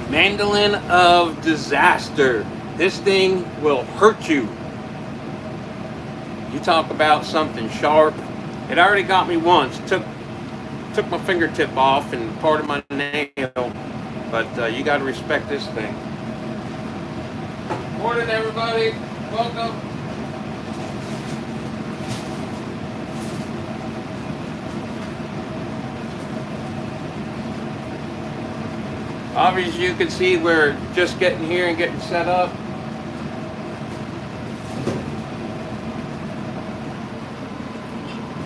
Mandolin of disaster. This thing will hurt you. You talk about something sharp. It already got me once. Took my fingertip off and part of my nail. But you got to respect this thing. Morning, everybody. Welcome. Obviously, you can see we're just getting here and getting set up.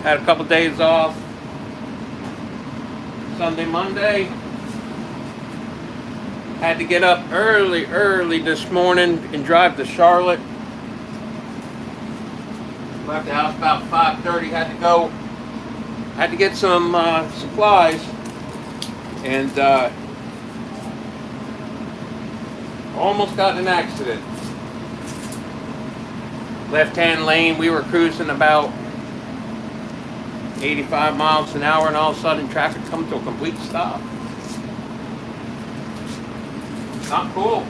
Had a couple days off. Sunday, Monday. Had to get up early this morning and drive to Charlotte. Left the house about 5:30. Had to get some supplies, and almost got in an accident. Left-hand lane, we were cruising about 85 miles an hour, and all of a sudden traffic come to a complete stop. Not cool.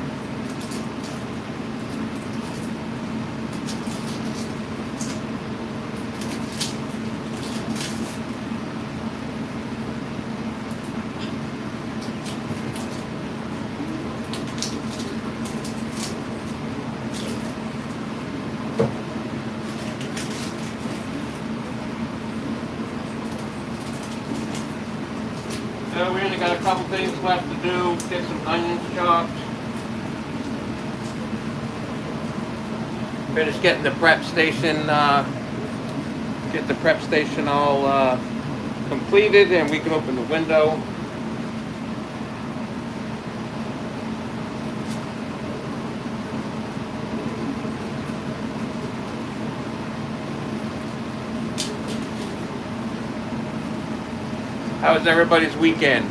So we only got a couple things left to do. Get some onions chopped. Finish getting the prep station. Get the prep station all completed, and we can open the window. How was everybody's weekend?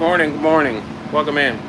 morning, good morning. Welcome in.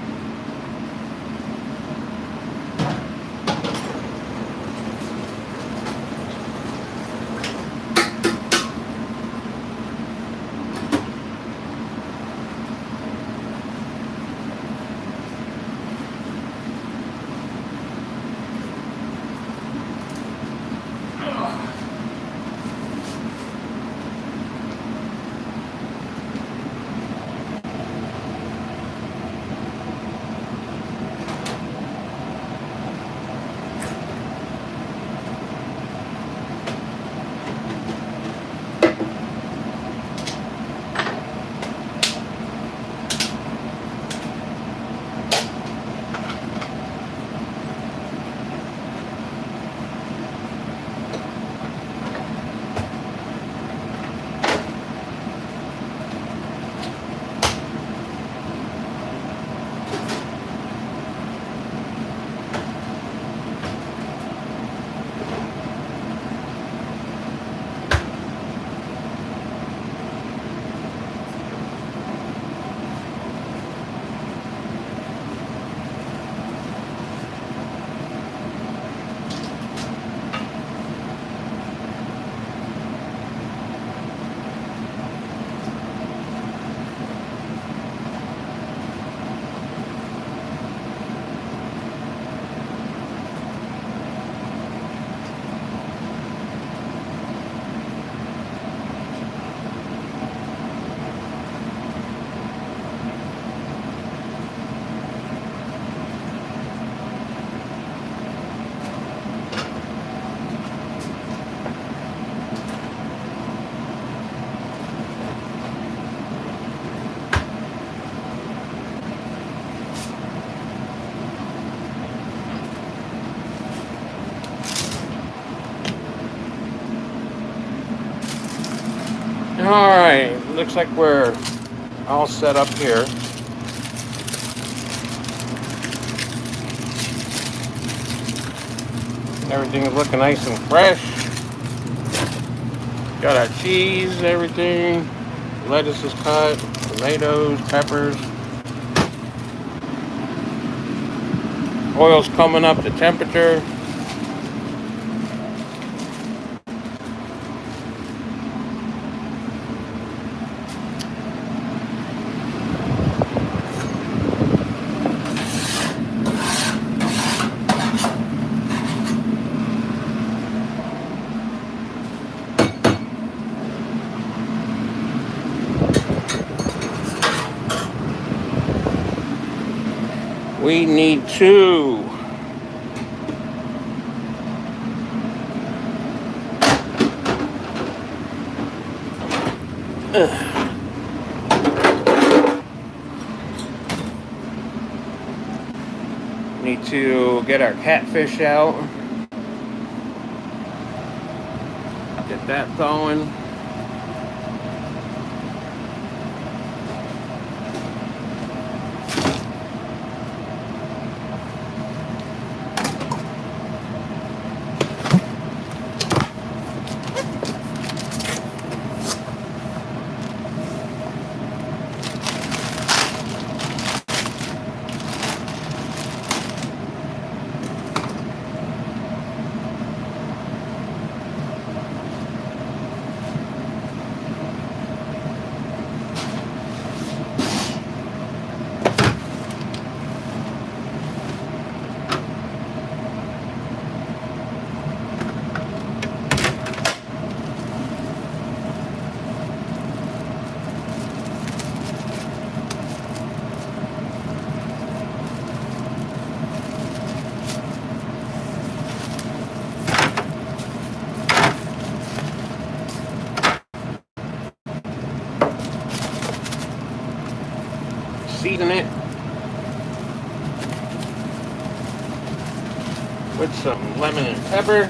All right, looks like we're all set up here. Everything's looking nice and fresh. Got our cheese, everything. Lettuce is cut, tomatoes, peppers. Oil's coming up to temperature. We need to get our catfish out. Get that going. Season it with some lemon and pepper.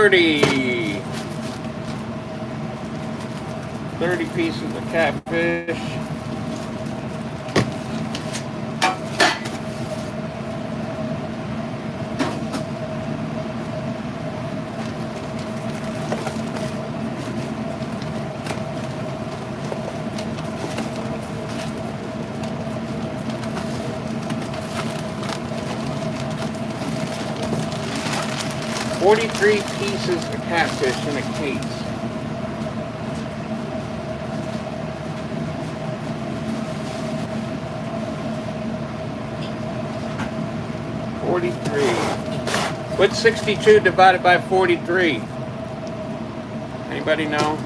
30. 30 pieces of catfish. $43 pieces of catfish in a case. What's 62 divided by 43? Anybody know?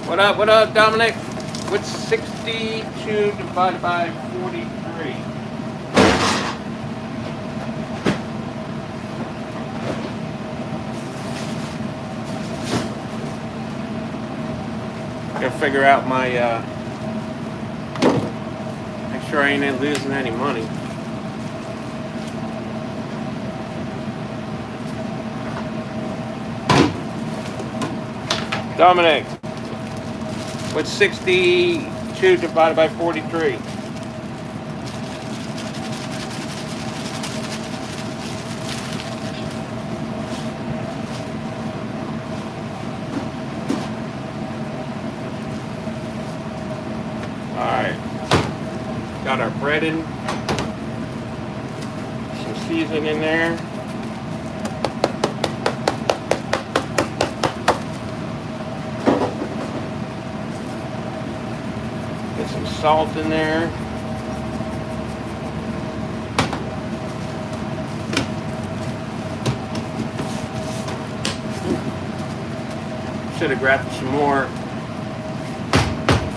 What up, Dominic? What's 62 divided by 43? Gotta figure out my, make sure I ain't losing any money. Dominic, what's 62 divided by 43? Alright, got our bread in, some seasoning in there. Get some salt in there. Should have grabbed some more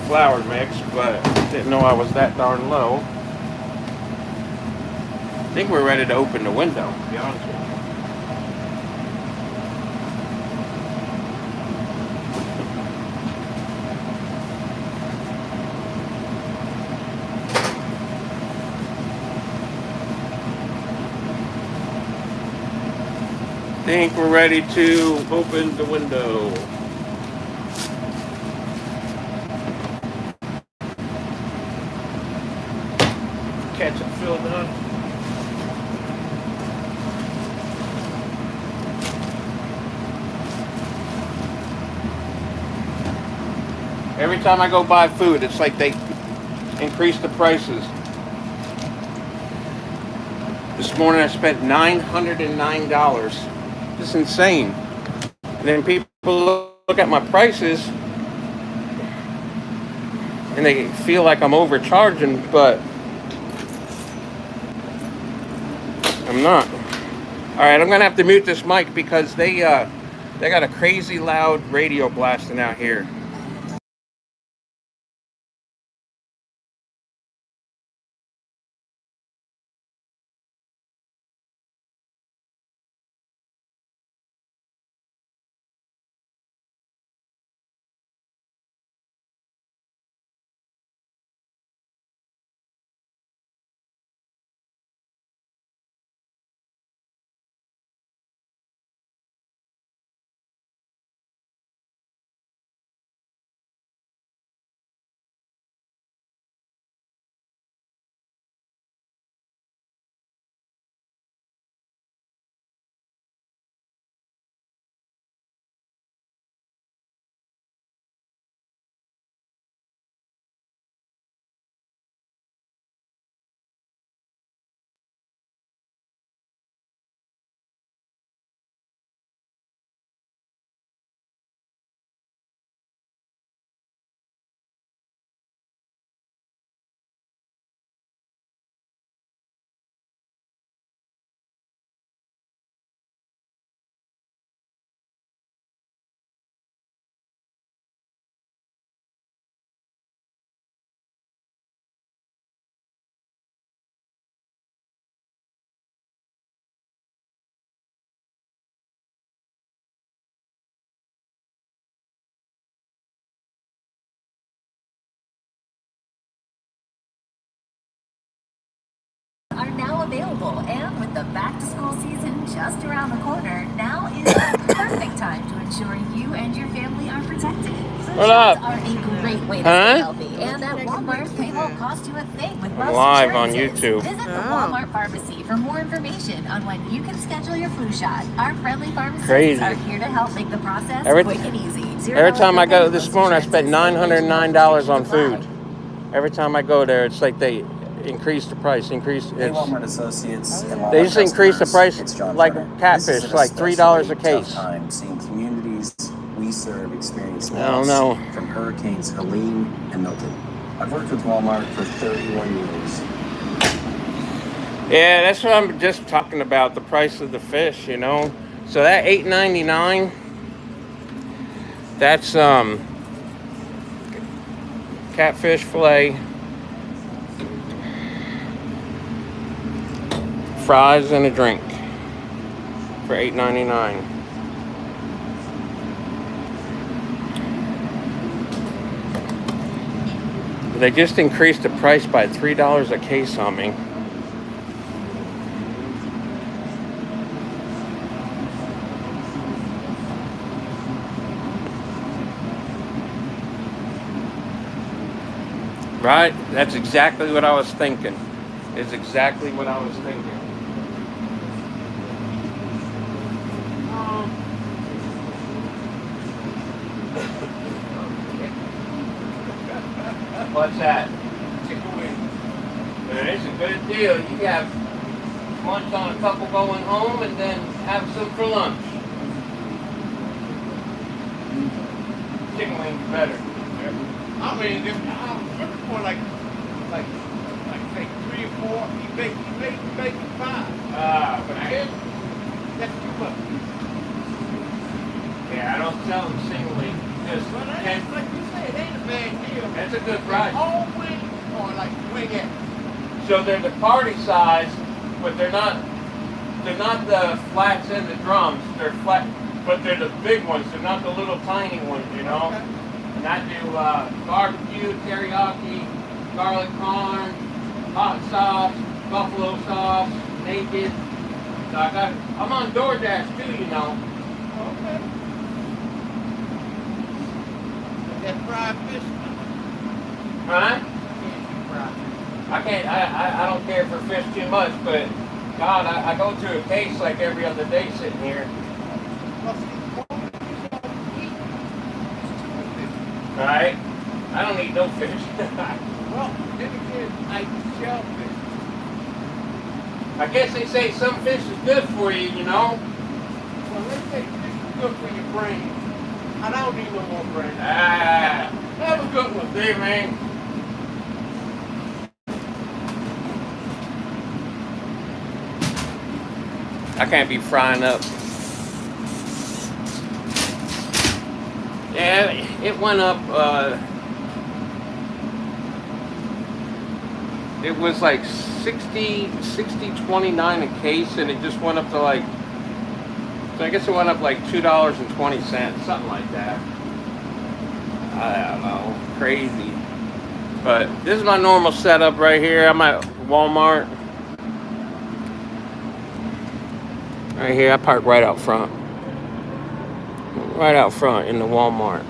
flour mix, but didn't know I was that darn low. I think we're ready to open the window, to be honest with you. I think we're ready to open the window. Ketchup filled up. Every time I go buy food, it's like they increase the prices. This morning I spent $909. It's insane. And then people look at my prices and they feel like I'm overcharging, but I'm not. All right, I'm gonna have to mute this mic because they got a crazy loud radio blasting out here. Are now available, and with the back to school season just around the corner, now is the perfect time to ensure you and your family are protected. Flu What shots up? are a great way to stay Huh? healthy, and at Walmart, they won't cost you a thing with I'm most live on insurances. YouTube. Visit the Walmart pharmacy for more information on when you can schedule your flu shot. Our friendly pharmacists Crazy. are here to help make the process quick and easy. Every time I go $0 this most morning, I spent insurances, $909 on apply. food. Every time I go there, it's like they increase the price. Hey, Walmart Associates and Walmart They just increase the customers, price it's John like Turner. catfish, This is an like $3 a especially tough case. time seeing communities we serve experience I don't loss know. from hurricanes Helene and Milton. I've worked with Walmart for 31 years. Yeah, that's what I'm just talking about, the price of the fish, you know. So that $8.99, that's catfish fillet, fries and a drink for $8.99. They just increased the price by $3 a case on me. Right? That's exactly what I was thinking. It's exactly what I was thinking. What's that? Chicken wings. It's a good deal. You have lunch on a couple going home and then have some for lunch. Chicken wings are better. I mean, I'm looking for like say 3 or 4. He make 5. But that's too much. Yeah, I don't sell them singly. Just But like you said, it ain't a bad deal. That's a good price. All wings or like wing at. So they're the party size, but they're not the flats and the drums. They're flat, but they're the big ones. They're not the little tiny ones, you know. Okay. And I do barbecue, teriyaki, garlic parm, hot sauce, buffalo sauce, naked. So I'm on DoorDash too, you know. Okay. That fried fish. Huh? Fried. I can't. I don't care for fish too much, but God, I go through a case like every other day sitting here. Right? I don't eat no fish. Well, then again, I eat shellfish. I guess they say some fish is good for you, you know. Well, they say fish is good for your brain. And I don't need no more brain. Ah, Have a good one. see, man. I can't be frying up. Yeah, it went up. It was like 29 a case, and it just went up to like. So I guess it went up like $2.20, something like that. I don't know, crazy. But this is my normal setup right here. I'm at Walmart. Right here, I park right out front. Right out front in the Walmart.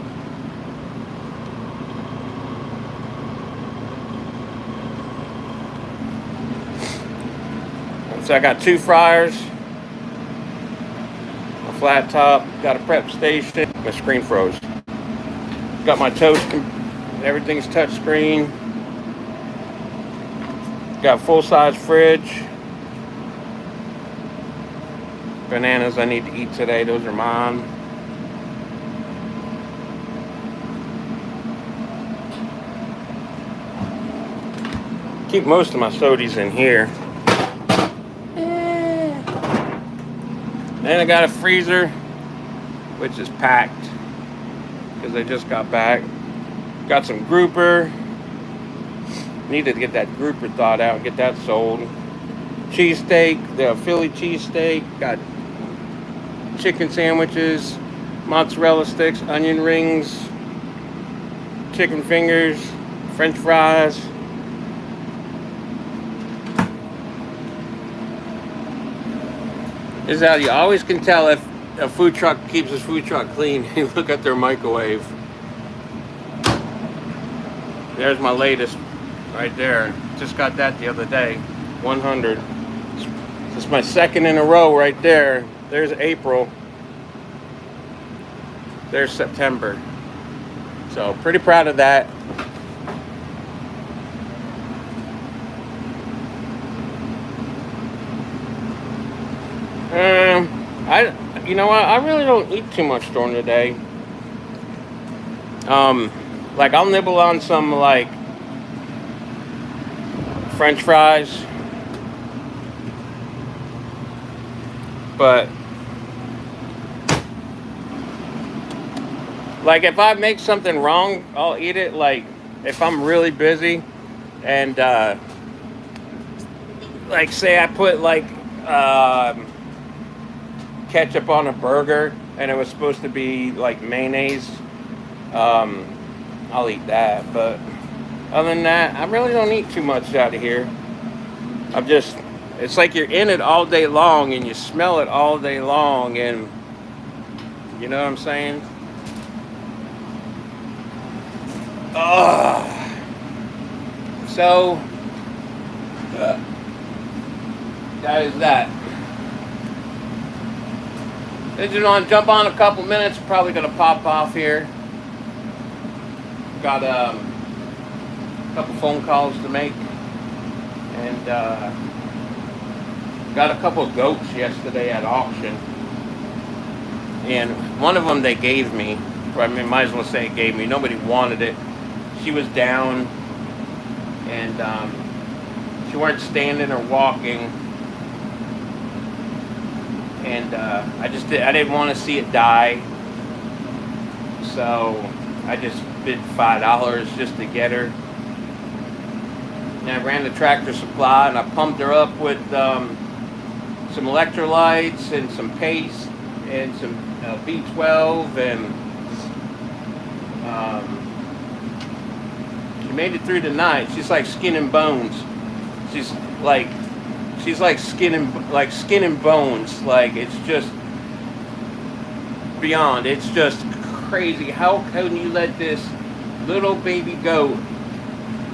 So I got 2 fryers, a flat top, got a prep station, my screen froze. Got my toast, everything's touch screen. Got full-size fridge. Bananas I need to eat today, those are mine. Keep most of my sodas in here. Then I got a freezer, which is packed because I just got back. Got some grouper. Needed to get that grouper thawed out and get that sold. Cheesesteak, the Philly cheesesteak. Got chicken sandwiches, mozzarella sticks, onion rings, chicken fingers, French fries. This is how you always can tell if a food truck keeps his food truck clean. You look at their microwave. There's my latest right there. Just got that the other day. 100. This is my second in a row right there. There's April. There's September. So pretty proud of that. You know what? I really don't eat too much during the day. Like I'll nibble on some like French fries, but like if I make something wrong, I'll eat it. Like if I'm really busy, and like say I put like ketchup on a burger and it was supposed to be like mayonnaise, I'll eat that. But other than that, I really don't eat too much out of here. It's like you're in it all day long and you smell it all day long, and you know what I'm saying? So, that is that. I just want to jump on a couple minutes. Probably gonna pop off here. Got a couple phone calls to make, and got a couple of goats yesterday at auction. And one of them they gave me. I mean, might as well say it gave me. Nobody wanted it. She was down, and she weren't standing or walking. And I didn't want to see it die, so I just bid $5 just to get her. And I ran the Tractor Supply and I pumped her up with some electrolytes and some paste and some B12, and she made it through the night. She's like skin and bones. She's like skin and bones. Like it's just beyond. It's just crazy. How can you let this little baby goat?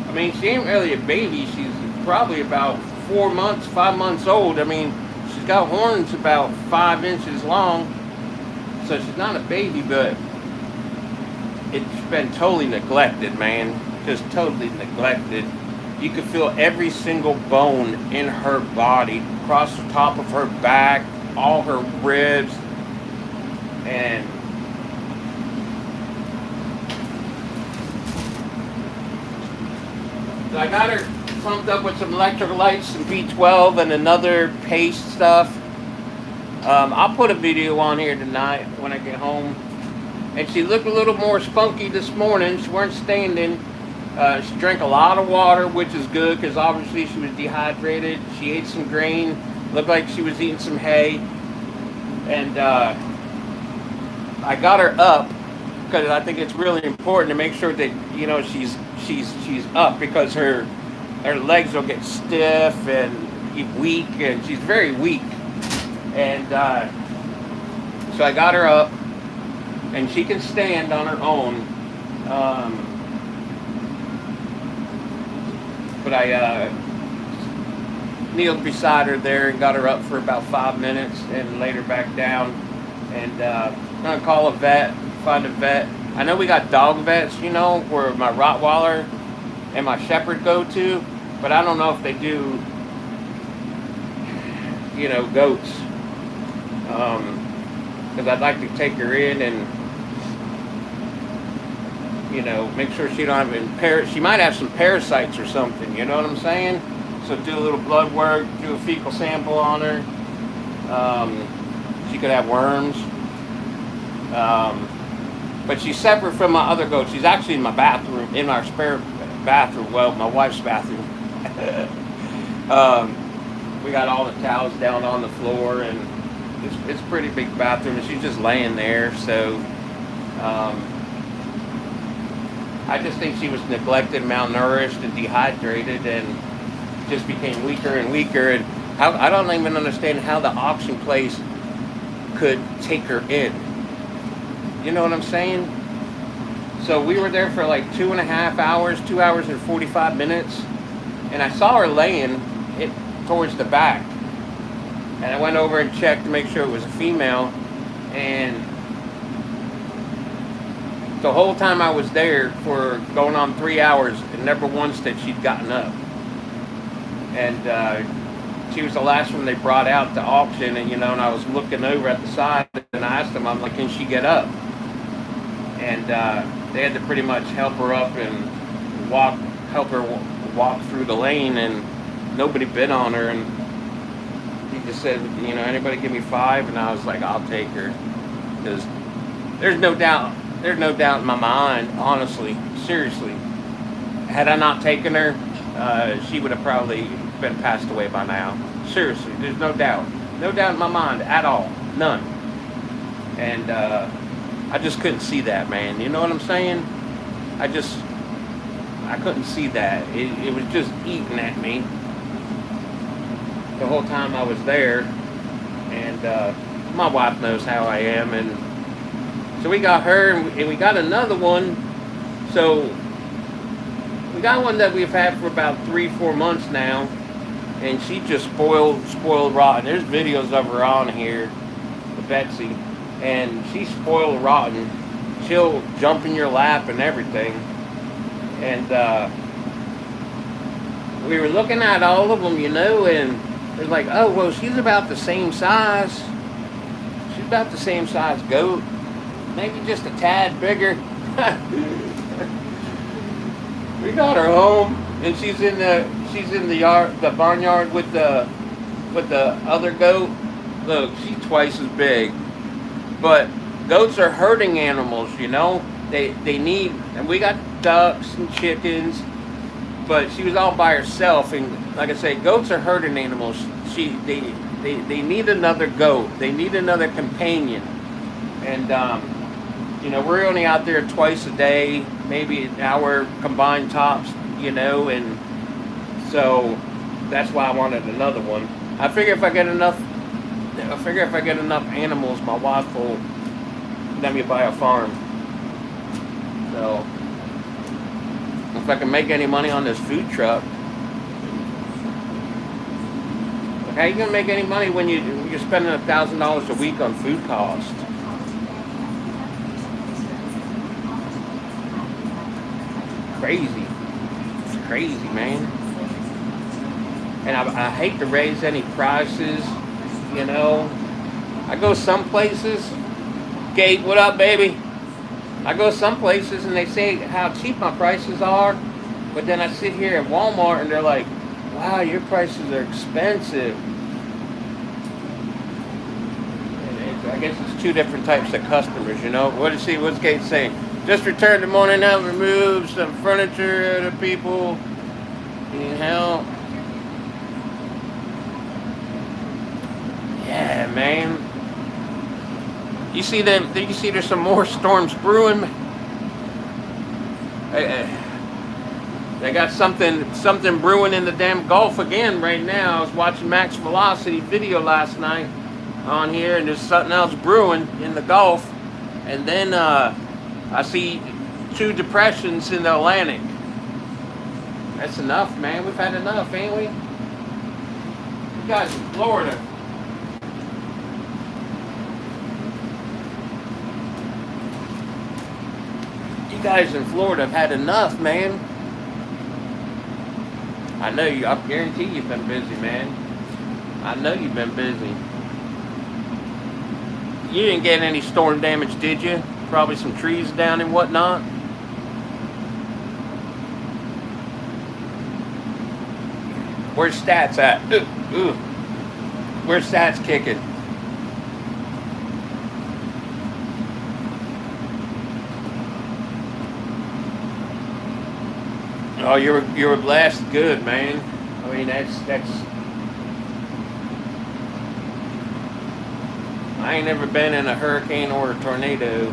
I mean, she ain't really a baby. She's probably about 5 months old. I mean, she's got horns about 5 inches long, so she's not a baby, but it's been totally neglected, man. Just totally neglected. You could feel every single bone in her body, across the top of her back, all her ribs, and so I got her pumped up with some electrolytes, some B12, and another paste stuff. I'll put a video on here tonight when I get home. And she looked a little more spunky this morning. She weren't standing. She drank a lot of water, which is good because obviously she was dehydrated. She ate some grain. Looked like she was eating some hay. And I got her up because I think it's really important to make sure that she's up, because her legs will get stiff and weak, and she's very weak. And so I got her up, and she can stand on her own. But I kneeled beside her there and got her up for about 5 minutes and laid her back down. And I'm going to call a vet, find a vet. I know we got dog vets, where my Rottweiler and my Shepherd go to, but I don't know if they do, goats. Because I'd like to take her in and, make sure she don't have she might have some parasites or something, you know what I'm saying? So do a little blood work, do a fecal sample on her. She could have worms. But she's separate from my other goat. She's actually in my bathroom, in our spare bathroom. Well, my wife's bathroom. We got all the towels down on the floor, and it's a pretty big bathroom, and she's just laying there. So I just think she was neglected, malnourished, and dehydrated, and just became weaker and weaker. And How I don't even understand how the auction place could take her in. You know what I'm saying? So we were there for like 2.5 hours, 2 hours and 45 minutes, and I saw her laying it towards the back. And I went over and checked to make sure it was a female, and the whole time I was there for going on 3 hours, and never once that she'd gotten up. And she was the last one they brought out to auction, and and I was looking over at the side, and I asked them, I'm like, can she get up? And they had to pretty much help her up and help her walk through the lane, and nobody bid on her, and he just said, anybody give me 5, and I was like, I'll take her, because there's no doubt in my mind, honestly, seriously, had I not taken her, she would have probably been passed away by now. Seriously, there's no doubt in my mind at all, none. And I just couldn't see that, man. You know what I'm saying? I couldn't see that. It was just eating at me the whole time I was there. And my wife knows how I am. And so we got her, and we got another one. So we got one that we've had for about 3-4 months now. And she just spoiled rotten. There's videos of her on here with Betsy. And she's spoiled rotten. She'll jump in your lap and everything. And we were looking at all of them, and it's like, oh, well, she's about the same size. She's about the same size goat. Maybe just a tad bigger. We got her home, and she's in the yard, the barnyard with the other goat. Look, she's twice as big. But goats are herding animals, They need, and we got ducks and chickens, but she was all by herself. And like I say, goats are herding animals. They need another goat. They need another companion. And we're only out there twice a day, maybe an hour combined tops, and so that's why I wanted another one. I figure if I get enough animals, my wife will let me buy a farm. So if I can make any money on this food truck, how are you gonna make any money when you're spending $1,000 a week on food costs? Crazy. It's crazy, man. And I hate to raise any prices. I go some places. Kate, what up, baby? I go some places and they say how cheap my prices are, but then I sit here at Walmart and they're like, wow, your prices are expensive. I guess it's two different types of customers, What's Kate saying? Just returned the morning out, removed some furniture to people. Need help? Yeah, man. You see them? You see there's some more storms brewing. They got something brewing in the damn Gulf again right now. I was watching Max Velocity video last night on here, and there's something else brewing in the Gulf. And then I see 2 depressions in the Atlantic. That's enough, man. We've had enough, ain't we? You guys in Florida. You guys in Florida have had enough, man. I know you. I guarantee you've been busy, man. I know you've been busy. You didn't get any storm damage, did you? Probably some trees down and whatnot. Where's Stats at? Ooh. Where's Stats kicking? Oh, you were blessed good, man. I mean, that's. I ain't never been in a hurricane or a tornado,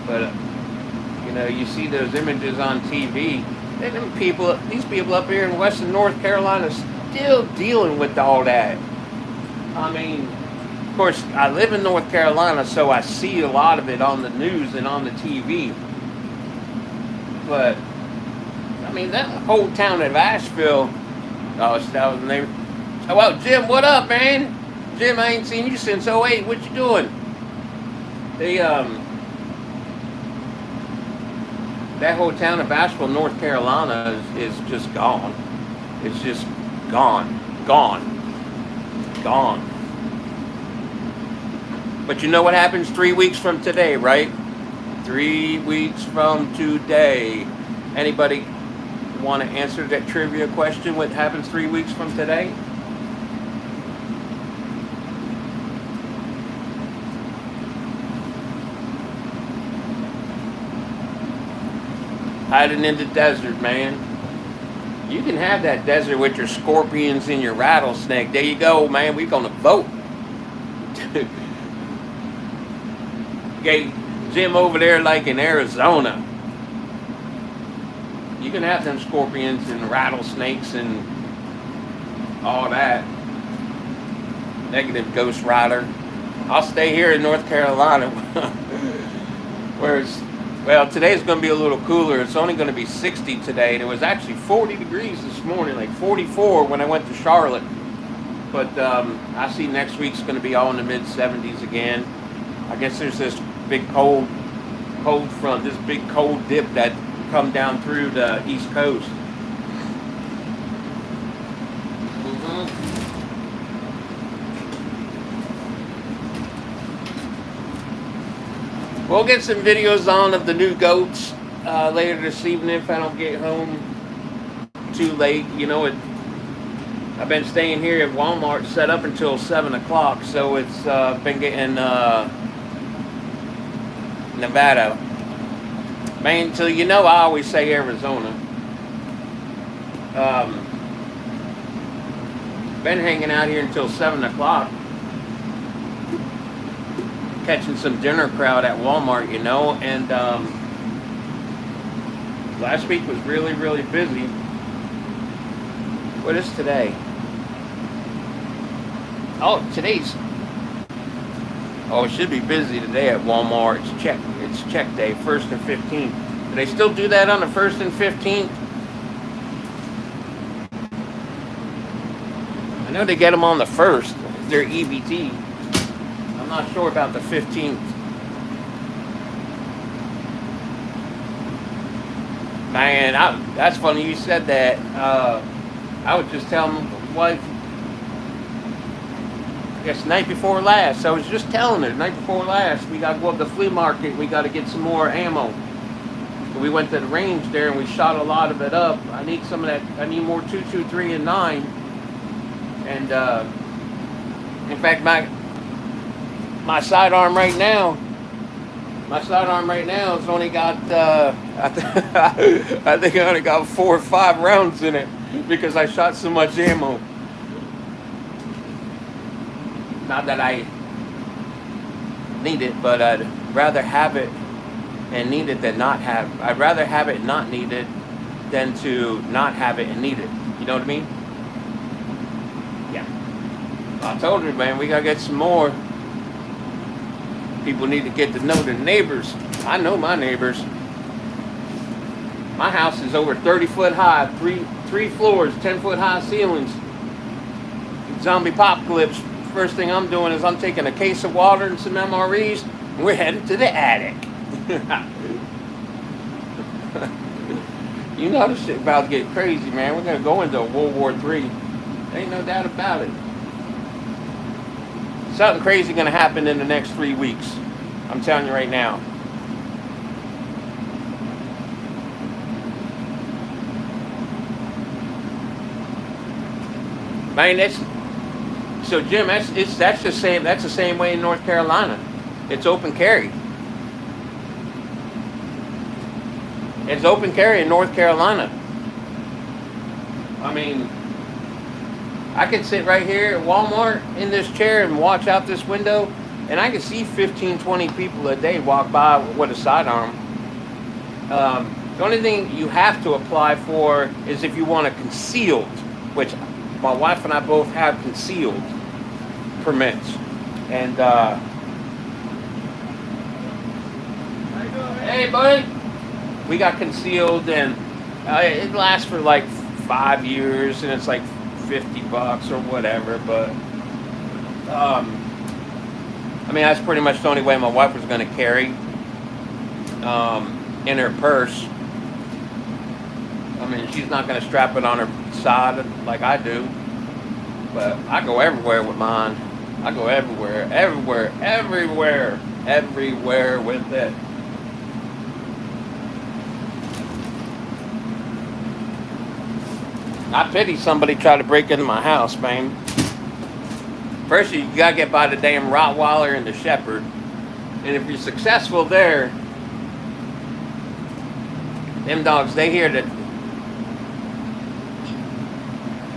but you see those images on TV. These people up here in Western North Carolina still dealing with all that. I mean, of course, I live in North Carolina, so I see a lot of it on the news and on the TV. But I mean, that whole town of Asheville. Oh, that was the name. Oh, well, Jim, what up, man? Jim, I ain't seen you since '08. What you doing? They that whole town of Asheville, North Carolina, is just gone. It's just gone, gone. But you know what happens 3 weeks from today, right? 3 weeks from today. Anybody want to answer that trivia question? What happens 3 weeks from today? Hiding in the desert, man. You can have that desert with your scorpions and your rattlesnake. There you go, man. We're gonna vote. Okay, Jim over there like in Arizona. You can have them scorpions and rattlesnakes and all that. Negative Ghost Rider. I'll stay here in North Carolina. Where it's, well, today's going to be a little cooler. It's only going to be 60 today. And it was actually 40 degrees this morning, like 44 when I went to Charlotte. But I see next week's going to be all in the mid 70s again. I guess there's this big cold front, this big cold dip that come down through the East Coast. We'll get some videos on of the new goats later this evening if I don't get home too late. You know, I've been staying here at Walmart set up until 7 o'clock, so it's been getting Nevada. Man, so you know I always say Arizona. Been hanging out here until 7 o'clock. Catching some dinner crowd at Walmart, you know, and last week was really, really busy. What is today? Oh, it should be busy today at Walmart. It's check day, 1st and 15th. Do they still do that on the 1st and 15th? I know they get them on the 1st. They're EBT. I'm not sure about the 15th. Man, that's funny you said that. I was just telling my wife, I guess night before last. I was just telling her, night before last, we got to go up to the flea market. We got to get some more ammo. We went to the range there and we shot a lot of it up. I need some of that. I need more 223 and 9. And in fact, my sidearm right now has only got I think I only got 4 or 5 rounds in it because I shot so much ammo. Not that I need it, but I'd rather have it and need it than not have. I'd rather have it and not need it than to not have it and need it. You know what I mean? Yeah. I told her, man, we gotta get some more. People need to get to know their neighbors. I know my neighbors. My house is over 30 foot high, three floors, 10 foot high ceilings. Zombie apocalypse. First thing I'm doing is I'm taking a case of water and some MREs, and we're headed to the attic. You know this shit about to get crazy, man. We're gonna go into World War III. Ain't no doubt about it. Something crazy gonna happen in the next 3 weeks. I'm telling you right now. Man, so Jim, that's the same. That's the same way in North Carolina. It's open carry. It's open carry in North Carolina. I mean, I can sit right here at Walmart in this chair and watch out this window, and I can see 15, 20 people a day walk by with a sidearm. The only thing you have to apply for is if you want a concealed, which my wife and I both have concealed permits, and hey, buddy, we got concealed, and it lasts for like 5 years, and it's like $50 or whatever. But I mean, that's pretty much the only way my wife was going to carry in her purse. I mean, she's not going to strap it on her side like I do. But I go everywhere with mine. I go everywhere with it. I pity somebody try to break into my house, man. First, you gotta get by the damn Rottweiler and the Shepherd. And if you're successful there, them dogs, they hear that.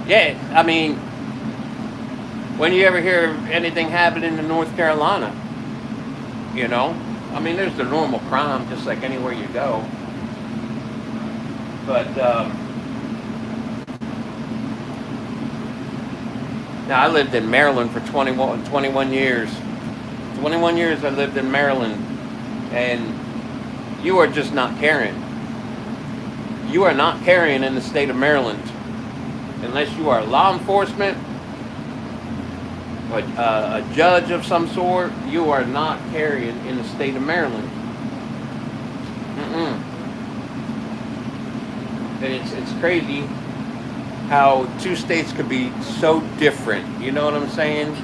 Yeah, I mean, when you ever hear of anything happening in North Carolina, you know? I mean, there's the normal crime just like anywhere you go. But, now, I lived in Maryland for 21 years. 21 years I lived in Maryland, and you are just not carrying. You are not carrying in the state of Maryland. Unless you are law enforcement, a judge of some sort, you are not carrying in the state of Maryland. And it's crazy how two states could be so different. You know what I'm saying?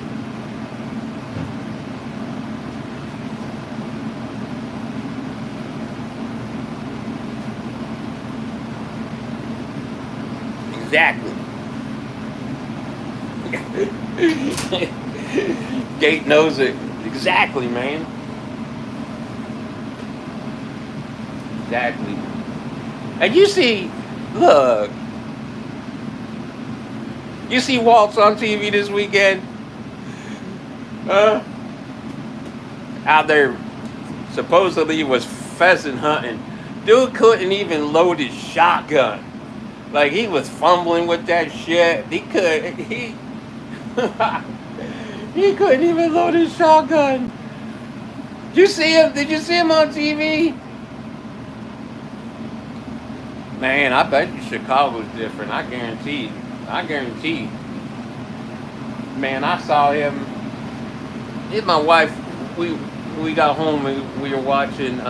Exactly. Gate knows it. Exactly, man. Exactly. And you see, look, you see Waltz on TV this weekend? Out there supposedly was pheasant hunting. Dude couldn't even load his shotgun. Like, he was fumbling with that shit. He couldn't even load his shotgun. Did you see him? Did you see him on TV? Man, I bet you Chicago's different. I guarantee. Man, I saw him. My wife, we got home and we were watching.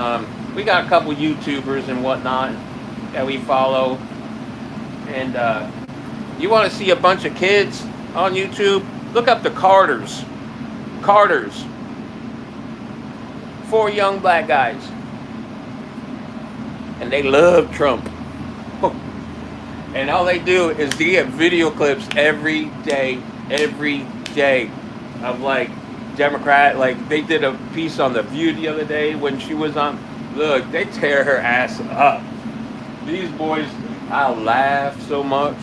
We got a couple YouTubers and whatnot that we follow. And you want to see a bunch of kids on YouTube? Look up the Carters. 4 young black guys. And they love Trump. And all they do is they get video clips every day of like Democrat. Like, they did a piece on The View the other day when she was on. Look, they tear her ass up. These boys, I laugh so much.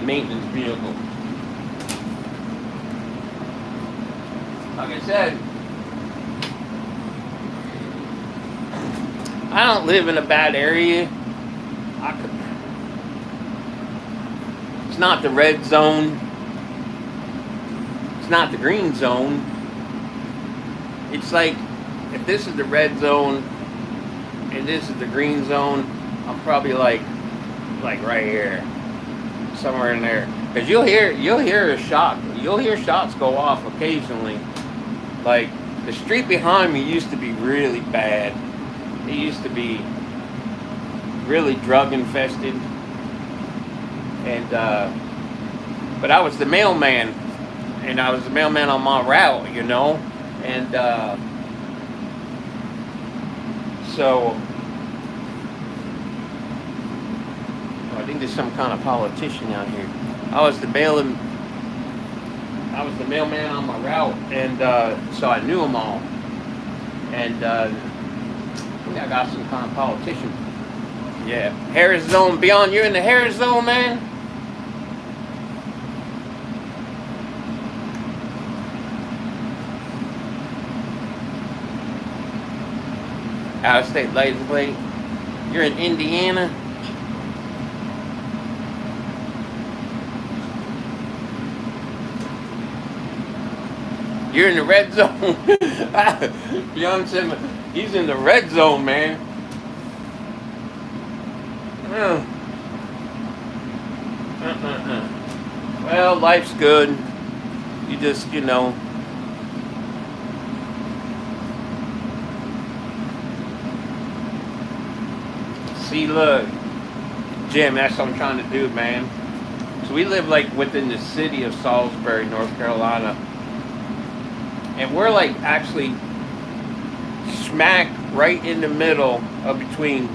Maintenance vehicle. Like I said, I don't live in a bad area. It's not the red zone. It's not the green zone. It's like, if this is the red zone and this is the green zone, I'm probably like right here. Somewhere in there, because you'll hear a shot. You'll hear shots go off occasionally. Like, the street behind me used to be really bad. It used to be really drug infested, and but I was the mailman, and I was the mailman on my route, you know, and so. I think there's some kind of politician out here. I was the mailman on my route, and so I knew them all. And I think I got some kind of politician. Yeah, Harris Zone. Beyond, you're in the Harris Zone, man. Out of state license plate. You're in Indiana. You're in the red zone. Beyond said he's in the red zone, man. Uh, Well, life's good. You just, see, look, Jim, that's what I'm trying to do, man. So we live like within the city of Salisbury, North Carolina. And we're like actually smack right in the middle of between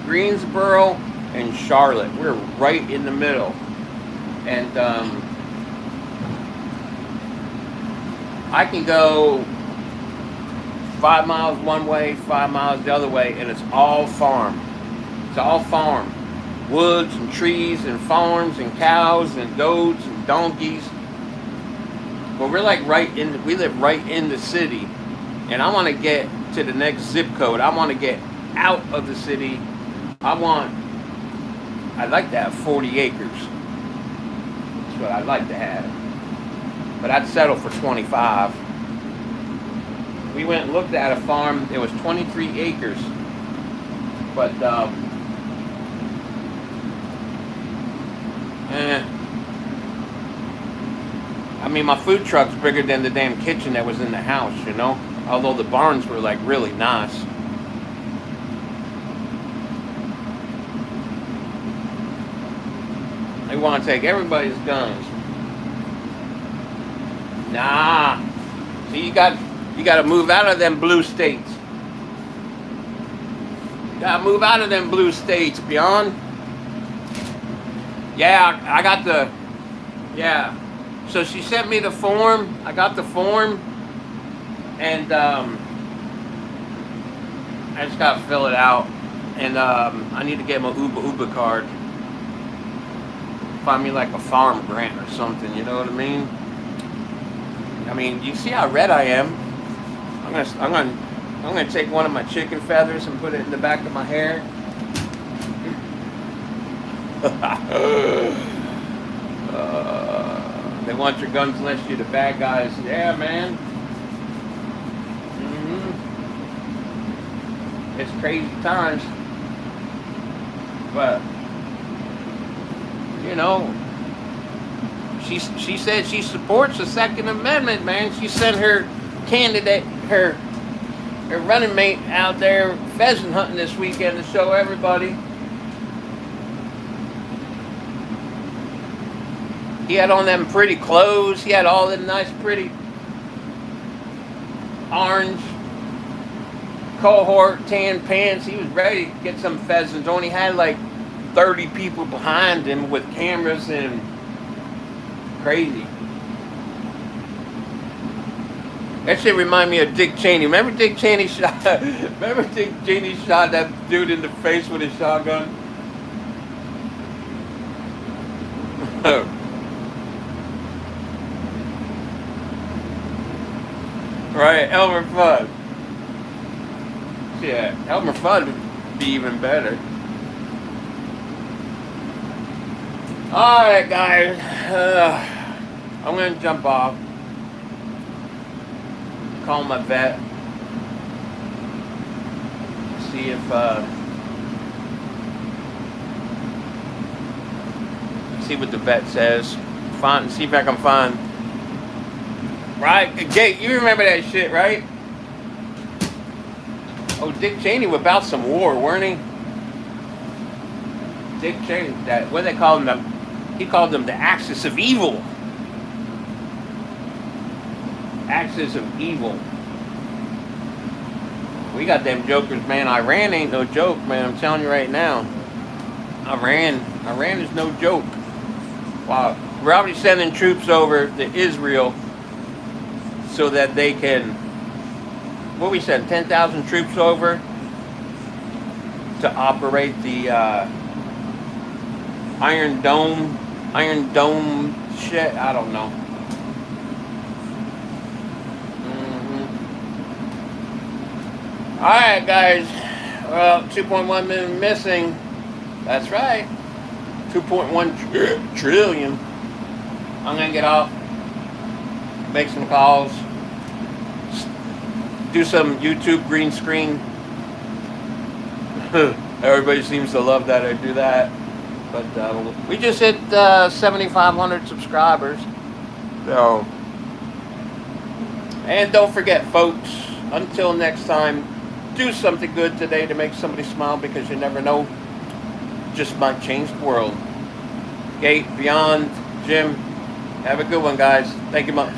Greensboro and Charlotte. We're right in the middle. And I can go 5 miles one way, 5 miles the other way, and it's all farm. It's all farm. Woods and trees and farms and cows and goats and donkeys. But we're like we live right in the city. And I want to get to the next zip code. I want to get out of the city. I'd like to have 40 acres. That's what I'd like to have. But I'd settle for 25. We went and looked at a farm. It was 23 acres. But, I mean, my food truck's bigger than the damn kitchen that was in the house, Although the barns were like really nice. They want to take everybody's guns. Nah. See, you got to move out of them blue states. You got to move out of them blue states, Beyond. Yeah, I got the. Yeah. So she sent me the form. I got the form. And I just got to fill it out. And I need to get my Uber card. Find me like a farm grant or something, you know what I mean? I mean, you see how red I am. I'm gonna take one of my chicken feathers and put it in the back of my hair. They want your guns unless you're the bad guys. Yeah, man. It's crazy times. But she said she supports the Second Amendment, man. She sent her candidate, her running mate out there pheasant hunting this weekend to show everybody. He had on them pretty clothes. He had all them nice, pretty orange cohort tan pants. He was ready to get some pheasants. Only had like 30 people behind him with cameras and crazy. That shit remind me of Dick Cheney. Remember Dick Cheney shot that dude in the face with his shotgun? Right, Elmer Fudd. Yeah, Elmer Fudd would be even better. Alright, guys. I'm going to jump off. Call my vet. See if see what the vet says. See if I can find. Right? Jake, you remember that shit, right? Oh, Dick Cheney was about some war, weren't he? Dick Cheney, what do they call him? He called them the axis of evil. Axis of evil. We got them jokers, man. Iran ain't no joke, man. I'm telling you right now. Iran is no joke. Wow. We're already sending troops over to Israel so that they can, what we said, 10,000 troops over to operate the Iron Dome shit. I don't know. Alright, guys. Well, 2.1 million missing. That's right. 2.1 trillion. I'm going to get off, make some calls, do some YouTube green screen. Everybody seems to love that I do that. But we just hit 7,500 subscribers. So, and don't forget, folks, until next time, do something good today to make somebody smile, because you never know, just might change the world. Kate, Beyond, Jim, have a good one, guys. Thank you much.